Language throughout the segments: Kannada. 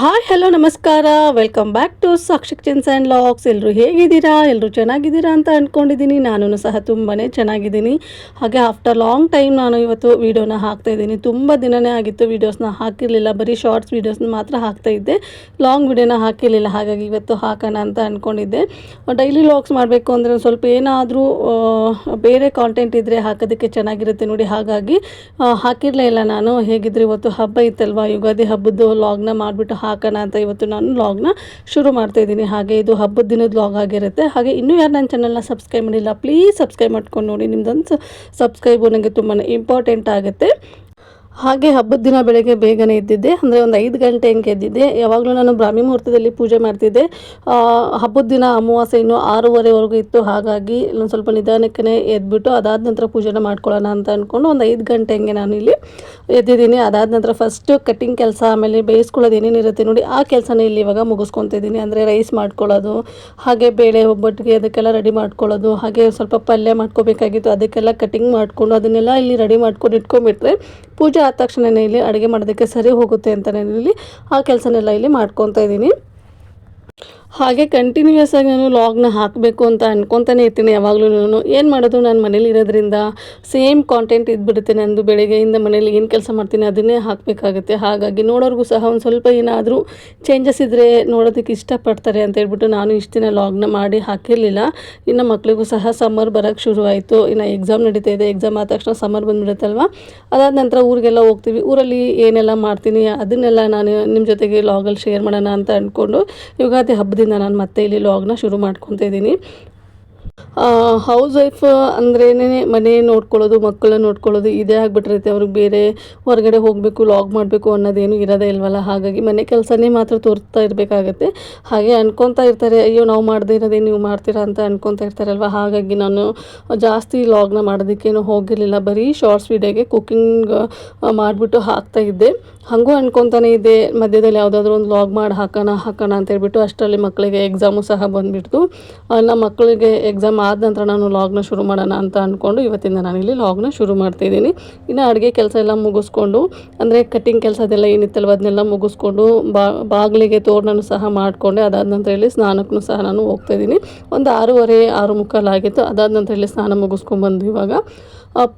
ಹಾಯ್ ಹಲೋ ನಮಸ್ಕಾರ, welcome back to Sakshi kitchens and vlogs. ಎಲ್ಲರೂ ಹೇಗಿದ್ದೀರಾ? ಎಲ್ಲರೂ ಚೆನ್ನಾಗಿದ್ದೀರಾ ಅಂತ ಅಂದ್ಕೊಂಡಿದ್ದೀನಿ. ನಾನು ಸಹ ತುಂಬಾ ಚೆನ್ನಾಗಿದ್ದೀನಿ. ಹಾಗೆ ಆಫ್ಟರ್ ಲಾಂಗ್ ಟೈಮ್ ನಾನು ಇವತ್ತು ವೀಡಿಯೋನ ಹಾಕ್ತಾಯಿದ್ದೀನಿ. ತುಂಬ ದಿನವೇ ಆಗಿತ್ತು ವೀಡಿಯೋಸ್ನ ಹಾಕಿರಲಿಲ್ಲ, ಬರೀ ಶಾರ್ಟ್ಸ್ ವೀಡಿಯೋಸ್ನ ಮಾತ್ರ ಹಾಕ್ತಾಯಿದ್ದೆ, ಲಾಂಗ್ ವೀಡಿಯೋನ ಹಾಕಿರಲಿಲ್ಲ. ಹಾಗಾಗಿ ಇವತ್ತು ಹಾಕೋಣ ಅಂತ ಅಂದ್ಕೊಂಡಿದ್ದೆ. ಡೈಲಿ ಲಾಗ್ಸ್ ಮಾಡಬೇಕು ಅಂದರೆ ಸ್ವಲ್ಪ ಏನಾದರೂ ಬೇರೆ ಕಾಂಟೆಂಟ್ ಇದ್ದರೆ ಹಾಕೋದಕ್ಕೆ ಚೆನ್ನಾಗಿರುತ್ತೆ ನೋಡಿ. ಹಾಗಾಗಿ ಹಾಕಿರಲೇ ಇಲ್ಲ ನಾನು. ಹೇಗಿದ್ರೆ ಇವತ್ತು ಹಬ್ಬ ಇತ್ತಲ್ವ, ಯುಗಾದಿ ಹಬ್ಬದ್ದು ಲಾಗ್ನ ಮಾಡಿಬಿಟ್ಟು ಹಾಕೋಣ ಅಂತ ಇವತ್ತು ನಾನು ಲಾಗ್ನ ಶುರು ಮಾಡ್ತಾಯಿದ್ದೀನಿ. ಹಾಗೆ ಇದು ಹಬ್ಬದ ದಿನದ ಲಾಗ್ ಆಗಿರುತ್ತೆ. ಹಾಗೆ ಇನ್ನೂ ಯಾರು ನನ್ನ ಚಾನಲ್ನ ಸಬ್ಸ್ಕ್ರೈಬ್ ಮಾಡಿಲ್ಲ, ಪ್ಲೀಸ್ ಸಬ್ಸ್ಕ್ರೈಬ್ ಮಾಡ್ಕೊಂಡು ನೋಡಿ. ನಿಮ್ದೊಂದು ಸಬ್ಸ್ಕ್ರೈಬು ನನಗೆ ತುಂಬಾ ಇಂಪಾರ್ಟೆಂಟ್ ಆಗುತ್ತೆ. ಹಾಗೆ ಹಬ್ಬದ ದಿನ ಬೆಳಗ್ಗೆ ಬೇಗನೆ ಎದ್ದಿದ್ದೆ, ಅಂದರೆ ಒಂದು 5 ಗಂಟೆ ಹಂಗೆ ಎದ್ದಿದ್ದೆ. ಯಾವಾಗಲೂ ನಾನು ಬ್ರಾಹ್ಮಿ ಮುಹೂರ್ತದಲ್ಲಿ ಪೂಜೆ ಮಾಡ್ತಿದ್ದೆ. ಹಬ್ಬದ ದಿನ ಅಮಾವಾಸ್ಯೆ ಇನ್ನೂ 6:30ವರೆಗೂ ಇತ್ತು. ಹಾಗಾಗಿ ಒಂದು ಸ್ವಲ್ಪ ನಿಧಾನಕ್ಕೆ ಎದ್ಬಿಟ್ಟು ಅದಾದ ನಂತರ ಪೂಜೆನ ಮಾಡ್ಕೊಳ್ಳೋಣ ಅಂತ ಅಂದ್ಕೊಂಡು ಒಂದು 5 ಗಂಟೆ ಹಂಗೆ ನಾನು ಇಲ್ಲಿ ಎದ್ದಿದ್ದೀನಿ. ಅದಾದ ನಂತರ ಫಸ್ಟು ಕಟ್ಟಿಂಗ್ ಕೆಲಸ, ಆಮೇಲೆ ಬೇಯಿಸ್ಕೊಳ್ಳೋದು ಏನೇನಿರುತ್ತೆ ನೋಡಿ ಆ ಕೆಲಸನ ಇಲ್ಲಿ ಇವಾಗ ಮುಗಿಸ್ಕೊತಾ ಇದ್ದೀನಿ. ಅಂದರೆ ರೈಸ್ ಮಾಡ್ಕೊಳ್ಳೋದು, ಹಾಗೆ ಬೇಳೆ ಒಬ್ಬಟ್ಟಿಗೆ ಅದಕ್ಕೆಲ್ಲ ರೆಡಿ ಮಾಡ್ಕೊಳ್ಳೋದು, ಹಾಗೆ ಸ್ವಲ್ಪ ಪಲ್ಯ ಮಾಡ್ಕೋಬೇಕಾಗಿತ್ತು, ಅದಕ್ಕೆಲ್ಲ ಕಟಿಂಗ್ ಮಾಡಿಕೊಂಡು ಅದನ್ನೆಲ್ಲ ಇಲ್ಲಿ ರೆಡಿ ಮಾಡ್ಕೊಂಡು ಇಟ್ಕೊಂಡ್ಬಿಟ್ರೆ ಪೂಜೆ ಆದ ತಕ್ಷಣನೇ ಇಲ್ಲಿ ಅಡುಗೆ ಮಾಡೋದಕ್ಕೆ ಸರಿ ಹೋಗುತ್ತೆ ಅಂತ ನಾನು ಇಲ್ಲಿ ಆ ಕೆಲಸನೆಲ್ಲ ಇಲ್ಲಿ ಮಾಡ್ಕೊತಾ ಇದ್ದೀನಿ. ಹಾಗೆ ಕಂಟಿನ್ಯೂಯಸ್ ಆಗಿ ನಾನು ಲಾಗ್ನ ಹಾಕಬೇಕು ಅಂತ ಅನ್ಕೊತಾನೆ ಇರ್ತೀನಿ ಯಾವಾಗಲೂ. ಏನು ಮಾಡೋದು, ನಾನು ಮನೇಲಿ ಇರೋದ್ರಿಂದ ಸೇಮ್ ಕಾಂಟೆಂಟ್ ಇದ್ಬಿಡುತ್ತೆ ನಂದು. ಬೆಳಗ್ಗೆಯಿಂದ ಮನೇಲಿ ಏನು ಕೆಲಸ ಮಾಡ್ತೀನಿ ಅದನ್ನೇ ಹಾಕಬೇಕಾಗುತ್ತೆ. ಹಾಗಾಗಿ ನೋಡೋರಿಗೂ ಸಹ ಒಂದು ಸ್ವಲ್ಪ ಏನಾದರೂ ಚೇಂಜಸ್ ಇದ್ದರೆ ನೋಡೋದಕ್ಕೆ ಇಷ್ಟಪಡ್ತಾರೆ ಅಂತ ಹೇಳ್ಬಿಟ್ಟು ನಾನು ಇಷ್ಟು ದಿನ ಲಾಗ್ನ ಮಾಡಿ ಹಾಕಿರಲಿಲ್ಲ. ಇನ್ನು ಮಕ್ಕಳಿಗೂ ಸಹ ಸಮ್ಮರ್ ಬರೋಕ್ಕೆ ಶುರು ಆಯಿತು. ಇನ್ನು ಎಕ್ಸಾಮ್ ನಡೀತಾ ಇದೆ. ಎಕ್ಸಾಮ್ ಆದ ತಕ್ಷಣ ಸಮ್ಮರ್ ಬಂದುಬಿಡುತ್ತಲ್ವ. ಅದಾದ ನಂತರ ಊರಿಗೆಲ್ಲ ಹೋಗ್ತೀವಿ. ಊರಲ್ಲಿ ಏನೆಲ್ಲ ಮಾಡ್ತೀನಿ ಅದನ್ನೆಲ್ಲ ನಾನು ನಿಮ್ಮ ಜೊತೆಗೆ ಲಾಗಲ್ಲಿ ಶೇರ್ ಮಾಡೋಣ ಅಂತ ಅಂದ್ಕೊಂಡು ಯುಗಾದಿ ಹಬ್ಬದಿಂದ ನಾನು ಮತ್ತೆ ಇಲ್ಲಿ ಲಾಗ್ನ ಶುರು ಮಾಡ್ಕೊತಾ ಇದ್ದೀನಿ. ಹೌಸ್ ವೈಫ್ ಅಂದ್ರೇ ಮನೆ ನೋಡ್ಕೊಳ್ಳೋದು, ಮಕ್ಕಳನ್ನ ನೋಡ್ಕೊಳ್ಳೋದು ಇದೇ ಆಗಿಬಿಟ್ಟಿರುತ್ತೆ. ಅವ್ರಿಗೆ ಬೇರೆ ಹೊರಗಡೆ ಹೋಗಬೇಕು, ಲಾಗ್ ಮಾಡಬೇಕು ಅನ್ನೋದೇನು ಇರೋದೇ ಇಲ್ವಲ್ಲ. ಹಾಗಾಗಿ ಮನೆ ಕೆಲಸನೇ ಮಾತ್ರ ತೋರಿಸ್ತಾ ಇರಬೇಕಾಗತ್ತೆ. ಹಾಗೆ ಅನ್ಕೊತಾ ಇರ್ತಾರೆ, ಅಯ್ಯೋ ನಾವು ಮಾಡದೇ ಇರೋದೇ ನೀವು ಮಾಡ್ತೀರಾ ಅಂತ ಅನ್ಕೊತಾ ಇರ್ತಾರಲ್ವ. ಹಾಗಾಗಿ ನಾನು ಜಾಸ್ತಿ ಲಾಗ್ನ ಮಾಡೋದಕ್ಕೇನು ಹೋಗಿರಲಿಲ್ಲ. ಬರೀ ಶಾರ್ಟ್ಸ್ ವೀಡಿಯೋಗೆ ಕುಕ್ಕಿಂಗ್ ಮಾಡಿಬಿಟ್ಟು ಹಾಕ್ತಾಯಿದ್ದೆ. ಹಾಗೂ ಅನ್ಕೊತಾನೆ ಇದ್ದೆ ಮಧ್ಯದಲ್ಲಿ ಯಾವುದಾದ್ರೂ ಒಂದು ಲಾಗ್ ಮಾಡಿ ಹಾಕೋಣ ಅಂತ ಹೇಳ್ಬಿಟ್ಟು. ಅಷ್ಟರಲ್ಲಿ ಮಕ್ಕಳಿಗೆ ಎಕ್ಸಾಮು ಸಹ ಬಂದುಬಿಡ್ತು. ನಮ್ಮ ಮಕ್ಕಳಿಗೆ ಎಕ್ಸಾಮ್ ಆದ ನಂತರ ನಾನು ಲಾಗ್ನ ಶುರು ಮಾಡೋಣ ಅಂತ ಅಂದ್ಕೊಂಡು ಇವತ್ತಿಂದ ನಾನಿಲ್ಲಿ ಲಾಗ್ನ ಶುರು ಮಾಡ್ತಾಯಿದ್ದೀನಿ. ಇನ್ನು ಅಡುಗೆ ಕೆಲಸ ಎಲ್ಲ ಮುಗಿಸ್ಕೊಂಡು, ಅಂದರೆ ಕಟ್ಟಿಂಗ್ ಕೆಲಸ ಅದೆಲ್ಲ ಏನಿತ್ತಲ್ವ ಅದನ್ನೆಲ್ಲ ಮುಗಿಸ್ಕೊಂಡು ಬಾಗಿಲಿಗೆ ತೋರಣನೂ ಸಹ ಮಾಡಿಕೊಂಡೆ. ಅದಾದ ನಂತರ ಇಲ್ಲಿ ಸ್ನಾನಕ್ಕೂ ಸಹ ನಾನು ಹೋಗ್ತಾಯಿದ್ದೀನಿ. ಒಂದು 6:30 6:45 ಆಗಿತ್ತು. ಅದಾದ ನಂತರ ಇಲ್ಲಿ ಸ್ನಾನ ಮುಗಿಸ್ಕೊಂಡ್ಬಂದು ಇವಾಗ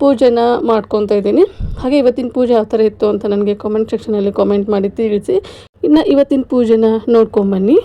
ಪೂಜೆನ ಮಾಡ್ಕೊತಾ ಇದ್ದೀನಿ. ಹಾಗೆ ಇವತ್ತಿನ ಪೂಜೆ ಯಾವ ಥರ ಇತ್ತು ಅಂತ ನನಗೆ ಕಾಮೆಂಟ್ ಸೆಕ್ಷನಲ್ಲಿ ಕಾಮೆಂಟ್ ಮಾಡಿ ತಿಳಿಸಿ. ಇನ್ನು ಇವತ್ತಿನ ಪೂಜೆನ ನೋಡ್ಕೊಂಬನ್ನಿ.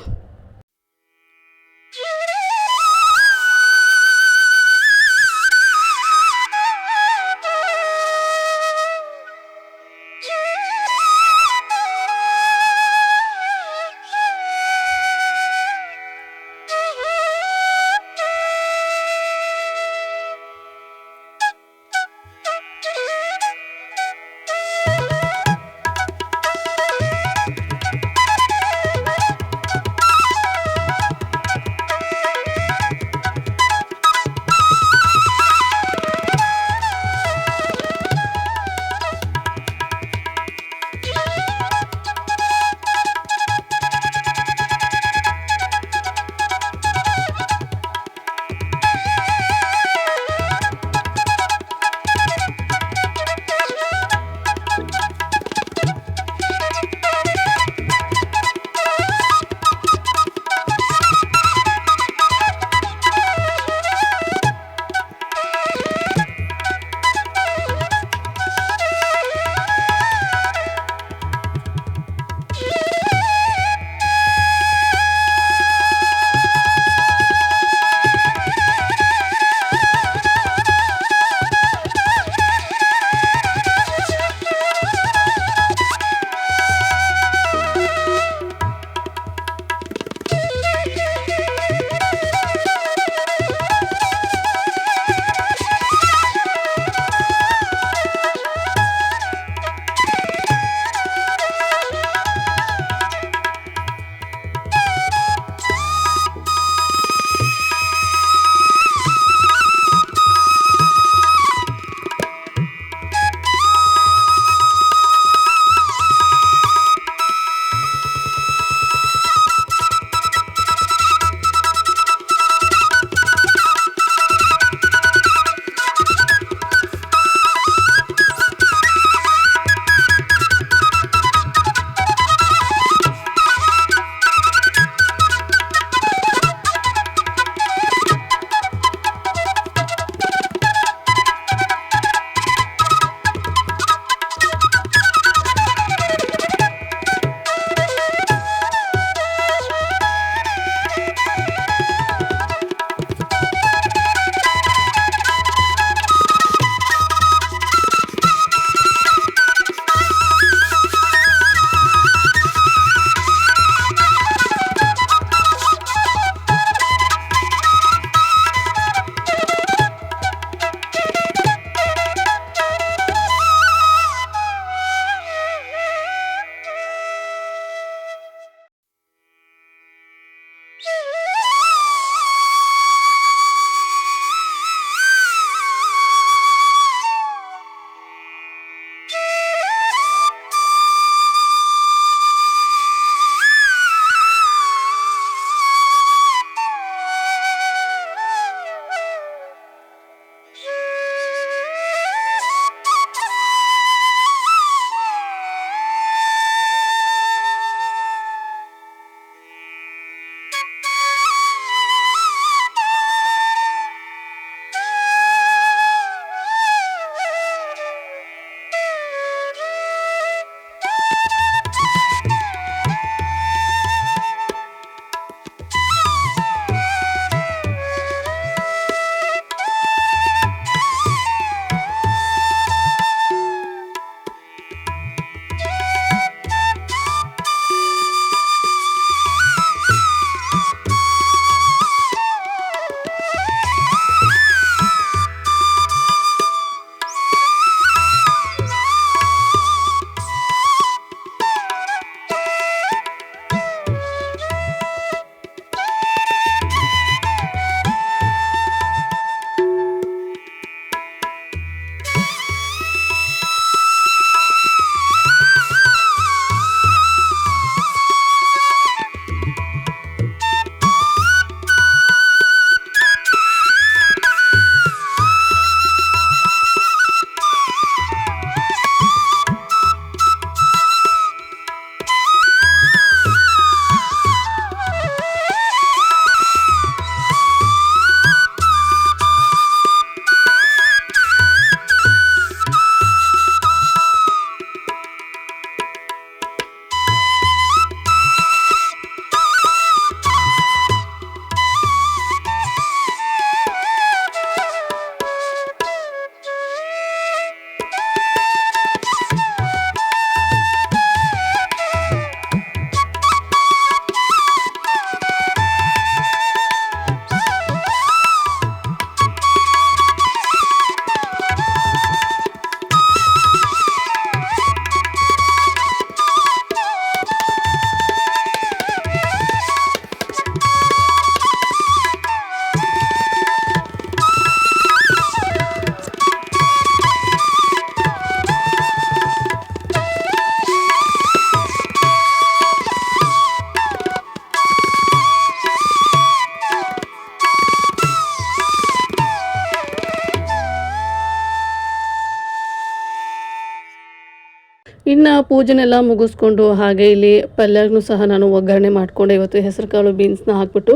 ಪೂಜೆನೆಲ್ಲ ಮುಗಿಸ್ಕೊಂಡು ಹಾಗೆ ಇಲ್ಲಿ ಪಲ್ಯನೂ ಸಹ ನಾನು ಒಗ್ಗರಣೆ ಮಾಡಿಕೊಂಡೆ. ಇವತ್ತು ಹೆಸರು ಕಾಳು ಬೀನ್ಸ್ನ ಹಾಕ್ಬಿಟ್ಟು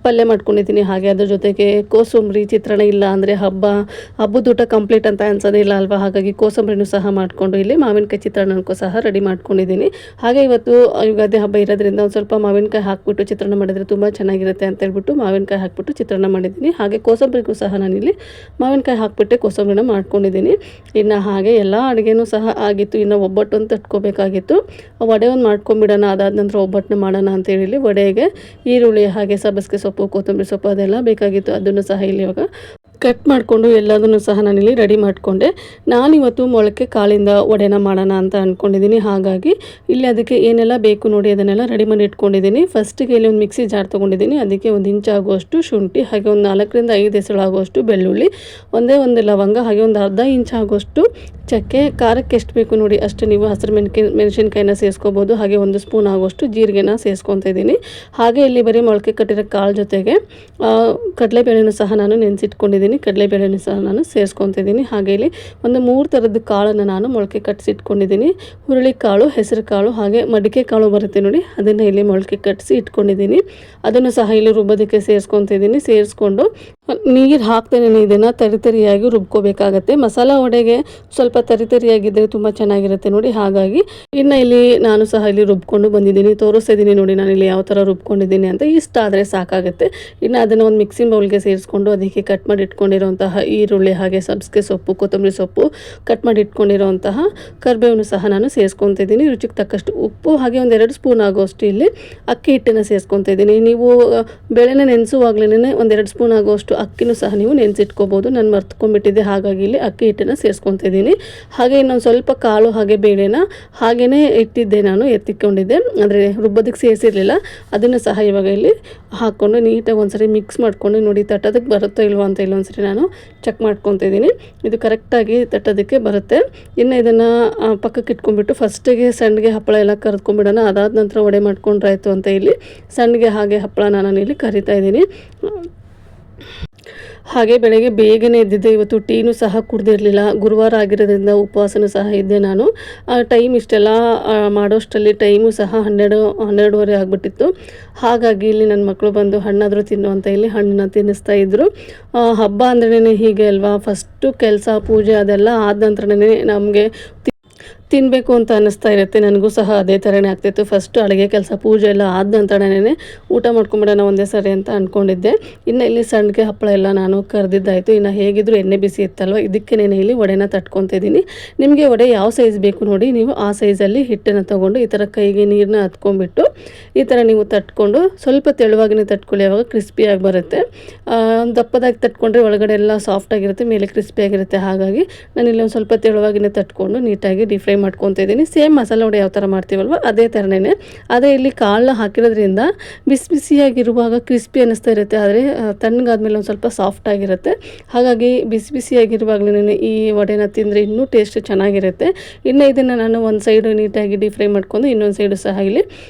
ಪಲ್ಯ ಮಾಡ್ಕೊಂಡಿದ್ದೀನಿ. ಹಾಗೆ ಅದ್ರ ಜೊತೆಗೆ ಕೋಸಂಬರಿ ಚಿತ್ರಾನ್ನ, ಇಲ್ಲ ಅಂದರೆ ಹಬ್ಬದ ಊಟ ಕಂಪ್ಲೀಟ್ ಅಂತ ಅನ್ಸೋದಿಲ್ಲ ಅಲ್ವಾ, ಹಾಗಾಗಿ ಕೋಸಂಬರಿನೂ ಸಹ ಮಾಡಿಕೊಂಡು ಇಲ್ಲಿ ಮಾವಿನಕಾಯಿ ಚಿತ್ರಾನ್ನಕ್ಕೂ ಸಹ ರೆಡಿ ಮಾಡ್ಕೊಂಡಿದ್ದೀನಿ. ಹಾಗೆ ಇವತ್ತು ಯುಗಾದಿ ಹಬ್ಬ ಇರೋದ್ರಿಂದ ಒಂದು ಸ್ವಲ್ಪ ಮಾವಿನಕಾಯಿ ಹಾಕ್ಬಿಟ್ಟು ಚಿತ್ರಾನ್ನ ಮಾಡಿದರೆ ತುಂಬ ಚೆನ್ನಾಗಿರುತ್ತೆ ಅಂತ ಹೇಳ್ಬಿಟ್ಟು ಮಾವಿನಕಾಯಿ ಹಾಕ್ಬಿಟ್ಟು ಚಿತ್ರಾನ್ನ ಮಾಡಿದ್ದೀನಿ. ಹಾಗೆ ಕೋಸಂಬರಿಗೂ ಸಹ ನಾನಿಲ್ಲಿ ಮಾವಿನಕಾಯಿ ಹಾಕ್ಬಿಟ್ಟೆ ಕೋಸಂಬರಿನ ಮಾಡ್ಕೊಂಡಿದ್ದೀನಿ. ಇನ್ನು ಹಾಗೆ ಎಲ್ಲ ಅಡುಗೆನೂ ಸಹ ಆಗಿತ್ತು. ಇನ್ನು ಒಬ್ಬಟ್ಟು ಒಂದು ತಟ್ಕೋಬೇಕಾಗಿತ್ತು. ವಡೆ ಒಂದು ಮಾಡ್ಕೊಂಬಿಡೋಣ, ಅದಾದ ನಂತರ ಒಬ್ಬಟ್ಟನ್ನ ಮಾಡೋಣ ಅಂತೇಳಿ ವಡೆಗೆ ಈರುಳ್ಳಿ ಹಾಗೆ ಸಬ್ಬಸಿಗೆ ಸೊಪ್ಪು, ಕೊತ್ತಂಬರಿ ಸೊಪ್ಪು ಅದೆಲ್ಲ ಬೇಕಾಗಿತ್ತು. ಅದನ್ನು ಸಹ ಇಲ್ಲಿ ಇವಾಗ ಕಟ್ ಮಾಡಿಕೊಂಡು ಎಲ್ಲದನ್ನು ಸಹ ನಾನಿಲ್ಲಿ ರೆಡಿ ಮಾಡಿಕೊಂಡೆ. ನಾನಿವತ್ತು ಮೊಳಕೆ ಕಾಳಿಂದ ವಡೆನ ಮಾಡೋಣ ಅಂತ ಅಂದ್ಕೊಂಡಿದ್ದೀನಿ. ಹಾಗಾಗಿ ಇಲ್ಲಿ ಅದಕ್ಕೆ ಏನೆಲ್ಲ ಬೇಕು ನೋಡಿ ಅದನ್ನೆಲ್ಲ ರೆಡಿ ಮಾಡಿ ಇಟ್ಕೊಂಡಿದ್ದೀನಿ. ಫಸ್ಟಿಗೆ ಇಲ್ಲಿ ಒಂದು ಮಿಕ್ಸಿ ಜಾರ್ ತೊಗೊಂಡಿದ್ದೀನಿ. ಅದಕ್ಕೆ 1 ಇಂಚ್ ಆಗುವಷ್ಟು ಶುಂಠಿ, ಹಾಗೆ ಒಂದು 4 ರಿಂದ 5 ಹೆಸರು ಆಗುವಷ್ಟು ಬೆಳ್ಳುಳ್ಳಿ, ಒಂದೇ ಒಂದು ಲವಂಗ, ಹಾಗೆ ಒಂದು ಅರ್ಧ ಇಂಚ್ ಆಗುವಷ್ಟು ಚಕ್ಕೆ, ಖಾರಕ್ಕೆ ಎಷ್ಟು ಬೇಕು ನೋಡಿ ಅಷ್ಟು ನೀವು ಹಸಿರು ಮೆಣಸಿನ್ಕಾಯಿನ ಸೇರಿಸ್ಕೋಬೋದು. ಹಾಗೆ 1 ಸ್ಪೂನ್ ಆಗುವಷ್ಟು ಜೀರಿಗೆನ ಸೇರಿಸ್ಕೊತಾ ಇದ್ದೀನಿ. ಹಾಗೆ ಇಲ್ಲಿ ಬರೀ ಮೊಳಕೆ ಕಟ್ಟಿರೋ ಕಾಳು ಜೊತೆಗೆ ಕಡಲೆಬೇಳೆನೂ ಸಹ ನಾನು ನೆನೆಸಿಟ್ಕೊಂಡಿದ್ದೀನಿ. ಕಡಲೆಬೇಳೆನೂ ಸಹ ನಾನು ಸೇರಿಸ್ಕೊತಾ ಇದ್ದೀನಿ. ಹಾಗೆ ಇಲ್ಲಿ ಒಂದು 3 ಥರದ ಕಾಳನ್ನು ನಾನು ಮೊಳಕೆ ಕಟ್ಟಿಸಿಟ್ಕೊಂಡಿದ್ದೀನಿ. ಹುರುಳಿ ಕಾಳು, ಹೆಸರು ಕಾಳು, ಹಾಗೆ ಮಡಿಕೆ ಕಾಳು ಬರುತ್ತೆ ನೋಡಿ, ಅದನ್ನು ಇಲ್ಲಿ ಮೊಳಕೆ ಕಟ್ಟಿಸಿ ಇಟ್ಕೊಂಡಿದ್ದೀನಿ. ಅದನ್ನು ಸಹ ಇಲ್ಲಿ ರುಬ್ಬೋದಕ್ಕೆ ಸೇರಿಸ್ಕೊತಾ ಇದ್ದೀನಿ. ಸೇರಿಸ್ಕೊಂಡು ನೀರು ಹಾಕ್ತೇನೆ ಇದನ್ನು ತರಿಯಾಗಿ ರುಬ್ಕೋಬೇಕಾಗತ್ತೆ. ಮಸಾಲ ವಡೆಗೆ ಸ್ವಲ್ಪ ತರಿಯಾಗಿದ್ದರೆ ತುಂಬ ಚೆನ್ನಾಗಿರುತ್ತೆ ನೋಡಿ. ಹಾಗಾಗಿ ಇನ್ನು ಇಲ್ಲಿ ನಾನು ಸಹ ಇಲ್ಲಿ ರುಬ್ಕೊಂಡು ಬಂದಿದ್ದೀನಿ, ತೋರಿಸ್ತಾ ಇದ್ದೀನಿ ನೋಡಿ ನಾನು ಇಲ್ಲಿ ಯಾವ ಥರ ರುಬ್ಕೊಂಡಿದ್ದೀನಿ ಅಂತ. ಇಷ್ಟ ಆದರೆ ಸಾಕಾಗುತ್ತೆ. ಇನ್ನು ಅದನ್ನು ಒಂದು ಮಿಕ್ಸಿಂಗ್ ಬೌಲ್ಗೆ ಸೇರಿಸ್ಕೊಂಡು ಅದಕ್ಕೆ ಕಟ್ ಮಾಡಿ ಇಟ್ಕೊಂಡಿರೋಂತಹ ಈರುಳ್ಳಿ, ಹಾಗೆ ಸಬ್ಬಸಿಗೆ ಸೊಪ್ಪು, ಕೊತ್ತಂಬರಿ ಸೊಪ್ಪು, ಕಟ್ ಮಾಡಿ ಇಟ್ಕೊಂಡಿರೋಂತಹ ಕರಿಬೇವನ್ನು ಸಹ ನಾನು ಸೇರಿಸ್ಕೊತಾ ಇದ್ದೀನಿ. ರುಚಿಗೆ ತಕ್ಕಷ್ಟು ಉಪ್ಪು, ಹಾಗೆ ಒಂದು 2 ಸ್ಪೂನ್ ಆಗುವಷ್ಟು ಇಲ್ಲಿ ಅಕ್ಕಿ ಹಿಟ್ಟನ್ನು ಸೇರಿಸ್ಕೊತಾ ಇದ್ದೀನಿ. ನೀವು ಬೇಳೆನ ನೆನೆಸುವಾಗಲೇ ಒಂದು 2 ಸ್ಪೂನ್ ಆಗುವಷ್ಟು ಅಕ್ಕಿನೂ ಸಹ ನೀವು ನೆನೆಸಿಟ್ಕೋಬೋದು. ನಾನು ಮರ್ತ್ಕೊಂಡ್ಬಿಟ್ಟಿದ್ದೆ, ಹಾಗಾಗಿ ಇಲ್ಲಿ ಅಕ್ಕಿ ಹಿಟ್ಟನ್ನು ಸೇರಿಸ್ಕೊತಾ ಇದ್ದೀನಿ. ಹಾಗೆ ಇನ್ನೊಂದು ಸ್ವಲ್ಪ ಕಾಳು ಹಾಗೆ ಬೇಳೆನ ಹಾಗೆಯೇ ಇಟ್ಟಿದ್ದೆ, ನಾನು ಎತ್ತಿಕೊಂಡಿದ್ದೆ, ಅಂದರೆ ರುಬ್ಬೋದಕ್ಕೆ ಸೇರಿಸಿರಲಿಲ್ಲ. ಅದನ್ನು ಸಹ ಇವಾಗ ಇಲ್ಲಿ ಹಾಕ್ಕೊಂಡು ನೀಟಾಗಿ ಒಂದ್ಸರಿ ಮಿಕ್ಸ್ ಮಾಡ್ಕೊಂಡು ನೋಡಿ ತಟ್ಟೋದಕ್ಕೆ ಬರುತ್ತೋ ಇಲ್ವೋ ಅಂತ ಇಲ್ಲೊಂದ್ಸರಿ ನಾನು ಚೆಕ್ ಮಾಡ್ಕೊತಾ ಇದ್ದೀನಿ. ಇದು ಕರೆಕ್ಟಾಗಿ ತಟ್ಟೋದಕ್ಕೆ ಬರುತ್ತೆ. ಇನ್ನು ಇದನ್ನು ಪಕ್ಕಕ್ಕೆ ಇಟ್ಕೊಂಡ್ಬಿಟ್ಟು ಫಸ್ಟಿಗೆ ಸಣ್ಣಗೆ ಹಪ್ಪಳ ಎಲ್ಲ ಕರೆದ್ಕೊಂಡ್ಬಿಡೋಣ. ಅದಾದ ನಂತರ ವಡೆ ಮಾಡ್ಕೊಂಡ್ರಾಯ್ತು ಅಂತ ಇಲ್ಲಿ ಸಣ್ಣಗೆ ಹಾಗೆ ಹಪ್ಪಳನ ನಾನು ಇಲ್ಲಿ ಕರಿತಾ ಇದ್ದೀನಿ. ಹಾಗೆ ಬೆಳಗ್ಗೆ ಬೇಗನೆ ಎದ್ದಿದ್ದೆ. ಇವತ್ತು ಟೀನೂ ಸಹ ಕುಡ್ದಿರಲಿಲ್ಲ. ಗುರುವಾರ ಆಗಿರೋದ್ರಿಂದ ಉಪವಾಸನೂ ಸಹ ಇದ್ದೆ ನಾನು. ಟೈಮ್ ಇಷ್ಟೆಲ್ಲ ಮಾಡೋಷ್ಟರಲ್ಲಿ ಟೈಮು ಸಹ 12:30 ಆಗಿಬಿಟ್ಟಿತ್ತು. ಹಾಗಾಗಿ ಇಲ್ಲಿ ನನ್ನ ಮಕ್ಕಳು ಬಂದು ಹಣ್ಣಾದರೂ ತಿನ್ನು ಅಂತ ಇಲ್ಲಿ ಹಣ್ಣನ್ನ ತಿನ್ನಿಸ್ತಾ ಇದ್ದರು. ಹಬ್ಬ ಅಂದ್ರೇ ಹೀಗೆ ಅಲ್ವಾ, ಫಸ್ಟು ಕೆಲಸ ಪೂಜೆ ಅದೆಲ್ಲ ಆದ ನಂತರನೇ ನಮಗೆ ತಿನ್ನಬೇಕು ಅಂತ ಅನ್ನಿಸ್ತಾ ಇರುತ್ತೆ. ನನಗೂ ಸಹ ಅದೇ ಥರನೇ ಆಗ್ತಿತ್ತು. ಫಸ್ಟು ಅಡುಗೆ ಕೆಲಸ ಪೂಜೆ ಎಲ್ಲ ಆದ ನಂತರನೇ ಊಟ ಮಾಡ್ಕೊಂಬಿಡೋಣ ಒಂದೇ ಸರಿ ಅಂತ ಅಂದ್ಕೊಂಡಿದ್ದೆ. ಇನ್ನು ಇಲ್ಲಿ ಸಣ್ಣಗೆ ಹಪ್ಪಳ ಎಲ್ಲ ನಾನು ಕರೆದಿದ್ದಾಯಿತು. ಇನ್ನು ಹೇಗಿದ್ರು ಎಣ್ಣೆ ಬಿಸಿ ಇತ್ತಲ್ವ, ಇದಕ್ಕೆ ನಾನು ಇಲ್ಲಿ ವಡೆನ ತಟ್ಕೊತಾ ಇದ್ದೀನಿ. ನಿಮಗೆ ವಡೆ ಯಾವ ಸೈಜ್ ಬೇಕು ನೋಡಿ, ನೀವು ಆ ಸೈಜಲ್ಲಿ ಹಿಟ್ಟನ್ನು ತೊಗೊಂಡು ಈ ಥರ ಕೈಗೆ ನೀರನ್ನ ಹತ್ಕೊಂಡ್ಬಿಟ್ಟು ಈ ಥರ ನೀವು ತಟ್ಕೊಂಡು ಸ್ವಲ್ಪ ತೆಳುವಾಗಿನೇ ತಟ್ಕೊಳ್ಳಿ, ಆವಾಗ ಕ್ರಿಸ್ಪಿಯಾಗಿ ಬರುತ್ತೆ. ದಪ್ಪದಾಗಿ ತಟ್ಕೊಂಡ್ರೆ ಒಳಗಡೆ ಎಲ್ಲ ಸಾಫ್ಟಾಗಿರುತ್ತೆ, ಮೇಲೆ ಕ್ರಿಸ್ಪಿಯಾಗಿರುತ್ತೆ. ಹಾಗಾಗಿ ನಾನಿಲ್ಲಿ ಒಂದು ಸ್ವಲ್ಪ ತೆಳುವಾಗಿನೇ ತಟ್ಕೊಂಡು ನೀಟಾಗಿ ಡೀಪ್ ಫ್ರೈ ಮಾಡ್ಕೊತಾ ಇದ್ದೀನಿ. ಸೇಮ್ ಮಸಾಲೆ ವಡೆ ಯಾವ ಥರ ಮಾಡ್ತೀವಲ್ವ ಅದೇ ಥರನೇ. ಅದೇ ಇಲ್ಲಿ ಕಾಳನ್ನ ಹಾಕಿರೋದ್ರಿಂದ ಬಿಸಿಯಾಗಿರುವಾಗ ಕ್ರಿಸ್ಪಿ ಅನ್ನಿಸ್ತಾ ಇರುತ್ತೆ, ಆದರೆ ತಣ್ಣಗಾದ್ಮೇಲೆ ಒಂದು ಸ್ವಲ್ಪ ಸಾಫ್ಟಾಗಿರುತ್ತೆ. ಹಾಗಾಗಿ ಬಿಸಿಯಾಗಿರುವಾಗಲೇ ಈ ವಡೆನ ತಿಂದರೆ ಇನ್ನೂ ಟೇಸ್ಟ್ ಚೆನ್ನಾಗಿರುತ್ತೆ. ಇನ್ನು ಇದನ್ನು ನಾನು ಒಂದು ಸೈಡು ನೀಟಾಗಿ ಡೀಪ್ ಫ್ರೈ ಮಾಡ್ಕೊಂಡು ಇನ್ನೊಂದು ಸೈಡು ಸಹ ಇಲ್ಲಿ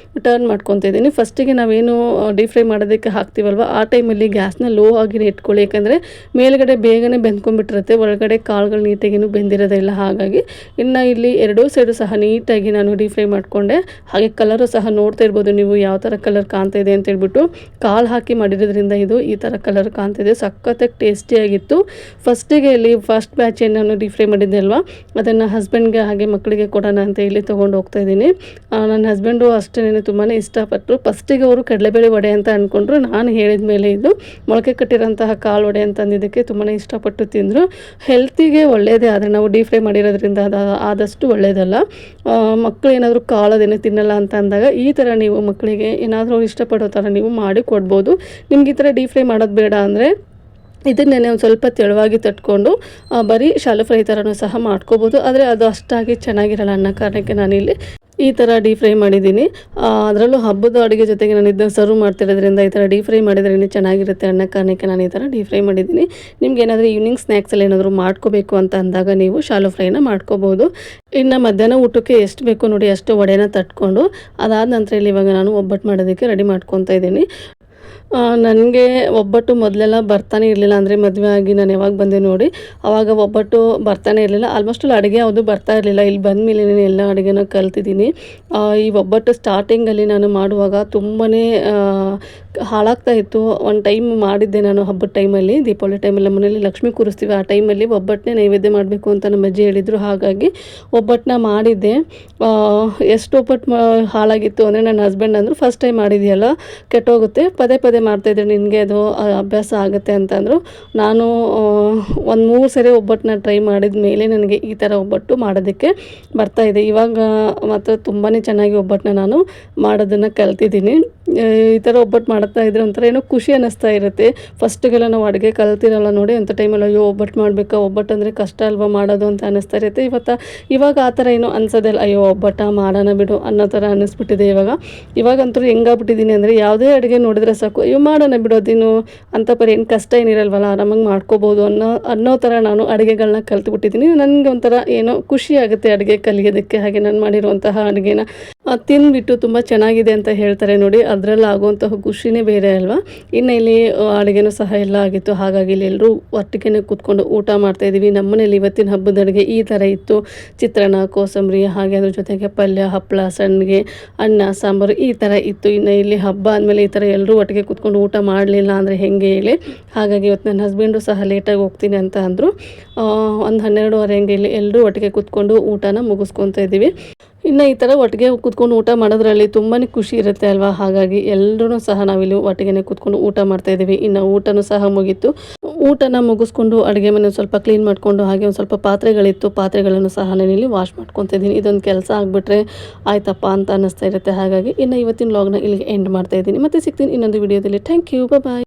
ಟರ್ನ್ ಮಾಡ್ಕೊತಾ ಇದ್ದೀನಿ. ಫಸ್ಟಿಗೆ ನಾವೇನು ಡೀಪ್ ಫ್ರೈ ಮಾಡೋದಕ್ಕೆ ಹಾಕ್ತೀವಲ್ವ ಆ ಟೈಮಲ್ಲಿ ಗ್ಯಾಸ್ನ ಲೋ ಆಗಿನೇ ಇಟ್ಕೊಳ್ಳಿ, ಯಾಕಂದರೆ ಮೇಲ್ಗಡೆ ಬೇಗನೆ ಬೆಂದ್ಕೊಂಡ್ಬಿಟ್ಟಿರುತ್ತೆ, ಒಳಗಡೆ ಕಾಳುಗಳು ನೀಟಾಗಿನೂ ಬೆಂದಿರೋದಿಲ್ಲ. ಹಾಗಾಗಿ ಇನ್ನು ಇಲ್ಲಿ ಎರಡೂ ಸೈಡು ಸಹ ನೀಟಾಗಿ ನಾನು ಡೀಪ್ ಫ್ರೈ ಮಾಡಿಕೊಂಡೆ. ಹಾಗೆ ಕಲರು ಸಹ ನೋಡ್ತಾ ಇರ್ಬೋದು ನೀವು ಯಾವ ಥರ ಕಲರ್ ಕಾಣ್ತಾ ಇದೆ ಅಂತೇಳ್ಬಿಟ್ಟು. ಕಾಳು ಹಾಕಿ ಮಾಡಿರೋದ್ರಿಂದ ಇದು ಈ ಥರ ಕಲರ್ ಕಾಣ್ತಿದೆ, ಸಖತ್ತಾಗಿ ಟೇಸ್ಟಿಯಾಗಿತ್ತು. ಫಸ್ಟಿಗೆ ಇಲ್ಲಿ ಫಸ್ಟ್ ಬ್ಯಾಚ್ ಏನು ನಾನು ಡೀಪ್ ಫ್ರೈ ಮಾಡಿದ್ದೆ ಅಲ್ವಾ, ಅದನ್ನು ಹಸ್ಬೆಂಡ್ಗೆ ಹಾಗೆ ಮಕ್ಕಳಿಗೆ ಕೊಡೋಣ ಅಂತ ಇಲ್ಲಿ ತೊಗೊಂಡು ಹೋಗ್ತಾ ಇದ್ದೀನಿ. ನನ್ನ ಹಸ್ಬೆಂಡು ಅಷ್ಟೇ ತುಂಬಾ ಇಷ್ಟಪಟ್ಟರು. ಫಸ್ಟಿಗೆ ಅವರು ಕಡಲೆಬೇಳೆ ವಡೆ ಅಂತ ಅಂದ್ಕೊಂಡ್ರು. ನಾನು ಹೇಳಿದ ಮೇಲೆ ಇದು ಮೊಳಕೆ ಕಟ್ಟಿರೋಂತಹ ಕಾಳು ವಡೆ ಅಂತಂದಿದ್ದಕ್ಕೆ ತುಂಬಾ ಇಷ್ಟಪಟ್ಟು ತಿಂದರು. ಹೆಲ್ತಿಗೆ ಒಳ್ಳೆಯದೇ, ಆದರೆ ನಾವು ಡೀಪ್ ಫ್ರೈ ಮಾಡಿರೋದ್ರಿಂದ ಆದಷ್ಟು ಒಳ್ಳೆಯದಲ್ಲ. ಮಕ್ಕಳು ಏನಾದರೂ ಕಾಳೋದೇನೆ ತಿನ್ನಲ್ಲ ಅಂತ ಅಂದಾಗ ಈ ಥರ ನೀವು ಮಕ್ಕಳಿಗೆ ಏನಾದರೂ ಇಷ್ಟಪಡೋ ಥರ ನೀವು ಮಾಡಿ ಕೊಡ್ಬೋದು. ನಿಮ್ಗೆ ಈ ಥರ ಡೀಪ್ ಫ್ರೈ ಮಾಡೋದು ಬೇಡ ಅಂದರೆ ಇದನ್ನೇ ಒಂದು ಸ್ವಲ್ಪ ತೆಳುವಾಗಿ ತಟ್ಕೊಂಡು ಬರೀ ಶಾಲು ಫ್ರೈ ಥರನೂ ಸಹ ಮಾಡ್ಕೋಬೋದು. ಆದರೆ ಅದು ಅಷ್ಟಾಗಿ ಚೆನ್ನಾಗಿರಲ್ಲ ಅನ್ನೋ ಕಾರಣಕ್ಕೆ ನಾನಿಲ್ಲಿ ಈ ಥರ ಡೀಪ್ ಫ್ರೈ ಮಾಡಿದ್ದೀನಿ. ಅದರಲ್ಲೂ ಹಬ್ಬದ ಅಡುಗೆ ಜೊತೆಗೆ ನಾನು ಇದನ್ನು ಸರ್ವ್ ಮಾಡ್ತಿರೋದ್ರಿಂದ ಈ ಥರ ಡೀಪ್ ಫ್ರೈ ಮಾಡಿದ್ರೆ ಇನ್ನೂ ಚೆನ್ನಾಗಿರುತ್ತೆ ಅನ್ನೋ ಕಾರಣಕ್ಕೆ ನಾನು ಈ ಥರ ಡೀಪ್ ಫ್ರೈ ಮಾಡಿದ್ದೀನಿ. ನಿಮ್ಗೆ ಏನಾದರೂ ಈವ್ನಿಂಗ್ ಸ್ನ್ಯಾಕ್ಸಲ್ಲಿ ಏನಾದರೂ ಮಾಡ್ಕೋಬೇಕು ಅಂತ ಅಂದಾಗ ನೀವು ಶಾಲು ಫ್ರೈನ ಮಾಡ್ಕೋಬೋದು. ಇನ್ನು ಮಧ್ಯಾಹ್ನ ಊಟಕ್ಕೆ ಎಷ್ಟು ಬೇಕೋ ನೋಡಿ ಅಷ್ಟು ವಡೆನ ತಟ್ಕೊಂಡು ಅದಾದ ನಂತರ ಇಲ್ಲಿ ಇವಾಗ ನಾನು ಒಬ್ಬಟ್ಟು ಮಾಡೋದಕ್ಕೆ ರೆಡಿ ಮಾಡ್ಕೊತಾ ಇದ್ದೀನಿ. ನನಗೆ ಒಬ್ಬಟ್ಟು ಮೊದಲೆಲ್ಲ ಬರ್ತಾನೆ ಇರಲಿಲ್ಲ. ಅಂದರೆ ಮದುವೆ ಆಗಿ ನಾನು ಯಾವಾಗ ಬಂದೆ ನೋಡಿ, ಆವಾಗ ಒಬ್ಬಟ್ಟು ಬರ್ತಾನೆ ಇರಲಿಲ್ಲ. ಆಲ್ಮೋಸ್ಟ್ ಅಲ್ಲಿ ಅಡುಗೆ ಯಾವುದು ಬರ್ತಾ ಇರಲಿಲ್ಲ. ಇಲ್ಲಿ ಬಂದಮೇಲೆ ನಾನು ಎಲ್ಲ ಅಡುಗೆನ ಕಲ್ತಿದ್ದೀನಿ. ಈ ಒಬ್ಬಟ್ಟು ಸ್ಟಾರ್ಟಿಂಗಲ್ಲಿ ನಾನು ಮಾಡುವಾಗ ತುಂಬಾ ಹಾಳಾಗ್ತಾ ಇತ್ತು. ಒಂದು ಟೈಮ್ ಮಾಡಿದ್ದೆ ನಾನು ಹಬ್ಬದ ಟೈಮಲ್ಲಿ, ದೀಪಾವಳಿ ಟೈಮಲ್ಲಿ ನಮ್ಮ ಮನೇಲಿ ಲಕ್ಷ್ಮಿ ಕೂರಿಸ್ತೀವಿ. ಆ ಟೈಮಲ್ಲಿ ಒಬ್ಬಟ್ಟನ್ನೇ ನೈವೇದ್ಯ ಮಾಡಬೇಕು ಅಂತ ನಮ್ಮ ಅಜ್ಜಿ ಹೇಳಿದರು. ಹಾಗಾಗಿ ಒಬ್ಬಟ್ಟನ್ನ ಮಾಡಿದ್ದೆ. ಎಷ್ಟು ಒಬ್ಬಟ್ಟು ಹಾಳಾಗಿತ್ತು ಅಂದರೆ ನನ್ನ ಹಸ್ಬೆಂಡ್ ಅಂದರು, ಫಸ್ಟ್ ಟೈಮ್ ಮಾಡಿದೆಯಲ್ಲ ಕೆಟ್ಟೋಗುತ್ತೆ, ಪದೇ ಪದೇ ಮಾಡ್ತಾಯಿದ್ರೆ ನಿನಗೆ ಅದು ಅಭ್ಯಾಸ ಆಗುತ್ತೆ ಅಂತಂದರು. ನಾನು ಒಂದು 3 ಸರಿ ಒಬ್ಬಟ್ಟನ್ನ ಟ್ರೈ ಮಾಡಿದ ಮೇಲೆ ನನಗೆ ಈ ಥರ ಒಬ್ಬಟ್ಟು ಮಾಡೋದಕ್ಕೆ ಬರ್ತಾಯಿದೆ. ಇವಾಗ ಮಾತ್ರ ತುಂಬಾ ಚೆನ್ನಾಗಿ ಒಬ್ಬಟ್ಟನ್ನ ನಾನು ಮಾಡೋದನ್ನು ಕಲ್ತಿದ್ದೀನಿ. ಈ ಥರ ಒಬ್ಬಟ್ಟು ಮಾಡ್ತಾ ಇದ್ರೆ ಒಂಥರ ಏನೋ ಖುಷಿ ಅನ್ನಿಸ್ತಾ ಇರುತ್ತೆ. ಫಸ್ಟಿಗೆಲ್ಲ ನಾವು ಅಡುಗೆ ಕಲ್ತಿರಲ್ಲ ನೋಡಿ, ಅಂಥ ಟೈಮಲ್ಲಿ ಅಯ್ಯೋ ಒಬ್ಬಟ್ಟು ಮಾಡಬೇಕಾ, ಒಬ್ಬಟ್ಟು ಅಂದರೆ ಕಷ್ಟ ಅಲ್ವಾ ಮಾಡೋದು ಅಂತ ಅನ್ನಿಸ್ತಾ ಇರುತ್ತೆ. ಇವಾಗ ಆ ಥರ ಏನೋ ಅನ್ಸೋದಿಲ್ಲ, ಅಯ್ಯೋ ಒಬ್ಬಟ್ಟು ಮಾಡೋಣ ಬಿಡು ಅನ್ನೋ ಥರ ಅನ್ನಿಸ್ಬಿಟ್ಟಿದೆ ಇವಾಗಂತೂ ಹೆಂಗಾಗ್ಬಿಟ್ಟಿದ್ದೀನಿ ಅಂದರೆ ಯಾವುದೇ ಅಡುಗೆ ನೋಡಿದ್ರೆ ಸಾಕು, ಅಯ್ಯೋ ಮಾಡೋಣ ಬಿಡು, ಅದೇನು ಅಂತ ಏನು ಕಷ್ಟ ಏನಿರಲ್ವಲ್ಲ, ಆರಾಮಾಗಿ ಮಾಡ್ಕೋಬೋದು ಅನ್ನೋ ಥರ ನಾನು ಅಡುಗೆಗಳನ್ನ ಕಲ್ತ್ಬಿಟ್ಟಿದ್ದೀನಿ. ನನಗೆ ಒಂಥರ ಏನೋ ಖುಷಿ ಆಗುತ್ತೆ ಅಡುಗೆ ಕಲಿಯೋದಕ್ಕೆ. ಹಾಗೆ ನಾನು ಮಾಡಿರುವಂತಹ ಅಡುಗೆನ ತಿಂದುಬಿಟ್ಟು ತುಂಬ ಚೆನ್ನಾಗಿದೆ ಅಂತ ಹೇಳ್ತಾರೆ ನೋಡಿ, ಅದರಲ್ಲಿ ಆಗುವಂತಹ ಖುಷಿನೇ ಬೇರೆ ಅಲ್ವಾ. ಇನ್ನು ಇಲ್ಲಿ ಅಡುಗೆನೂ ಸಹ ಎಲ್ಲ ಆಗಿತ್ತು. ಹಾಗಾಗಿ ಇಲ್ಲಿ ಎಲ್ಲರೂ ಒಟ್ಟಿಗೆ ಕೂತ್ಕೊಂಡು ಊಟ ಮಾಡ್ತಾಯಿದ್ದೀವಿ. ನಮ್ಮನೇಲಿ ಇವತ್ತಿನ ಹಬ್ಬದ ಅಡುಗೆ ಈ ಥರ ಇತ್ತು: ಚಿತ್ರಾನ್ನ, ಕೋಸಂಬರಿ, ಹಾಗೆ ಅದ್ರ ಜೊತೆಗೆ ಪಲ್ಯ, ಹಪ್ಪಳ, ಸಂಡಿಗೆ, ಅನ್ನ, ಸಾಂಬಾರು ಈ ಥರ ಇತ್ತು. ಇನ್ನು ಇಲ್ಲಿ ಹಬ್ಬ ಆದಮೇಲೆ ಈ ಥರ ಎಲ್ಲರೂ ಒಟ್ಟಿಗೆ ಕೂತ್ಕೊಂಡು ಊಟ ಮಾಡಲಿಲ್ಲ ಅಂದರೆ ಹೆಂಗೆ ಹೇಳಿ. ಹಾಗಾಗಿ ಇವತ್ತು ನನ್ನ ಹಸ್ಬೆಂಡು ಸಹ ಲೇಟಾಗಿ ಹೋಗ್ತೀನಿ ಅಂತ ಅಂದರು. ಒಂದು 12:30 ಹಂಗೆ ಇಲ್ಲಿ ಎಲ್ಲರೂ ಒಟ್ಟಿಗೆ ಕೂತ್ಕೊಂಡು ಊಟನ ಮುಗಿಸ್ಕೊತಾ ಇದ್ದೀವಿ. ಇನ್ನು ಈ ಥರ ಒಟ್ಟಿಗೆ ಕೂತ್ಕೊಂಡು ಊಟ ಮಾಡೋದ್ರಲ್ಲಿ ತುಂಬಾ ಖುಷಿ ಇರುತ್ತೆ ಅಲ್ವಾ. ಹಾಗಾಗಿ ಎಲ್ಲರೂ ಸಹ ನಾವಿಲ್ಲಿ ಒಟ್ಟಿಗೆ ಕೂತ್ಕೊಂಡು ಊಟ ಮಾಡ್ತಾಯಿದ್ದೀವಿ. ಇನ್ನು ಊಟನೂ ಸಹ ಮುಗೀತು. ಊಟನ ಮುಗಿಸ್ಕೊಂಡು ಅಡುಗೆ ಮನೆ ಸ್ವಲ್ಪ ಕ್ಲೀನ್ ಮಾಡಿಕೊಂಡು, ಹಾಗೆ ಒಂದು ಸ್ವಲ್ಪ ಪಾತ್ರೆಗಳಿತ್ತು, ಪಾತ್ರೆಗಳನ್ನು ಸಹ ನಾನಿಲ್ಲಿ ವಾಶ್ ಮಾಡ್ಕೊತಾ ಇದ್ದೀನಿ. ಇದೊಂದು ಕೆಲಸ ಆಗಿಬಿಟ್ರೆ ಆಯ್ತಪ್ಪ ಅಂತ ಅನ್ನಿಸ್ತಾ ಇರುತ್ತೆ. ಹಾಗಾಗಿ ಇನ್ನು ಇವತ್ತಿನ ವ್ಲಾಗ್ನ ಇಲ್ಲಿಗೆ ಎಂಡ್ ಮಾಡ್ತಾಯಿದ್ದೀನಿ. ಮತ್ತೆ ಸಿಗ್ತೀನಿ ಇನ್ನೊಂದು ವಿಡಿಯೋದಲ್ಲಿ. Thank you, bye.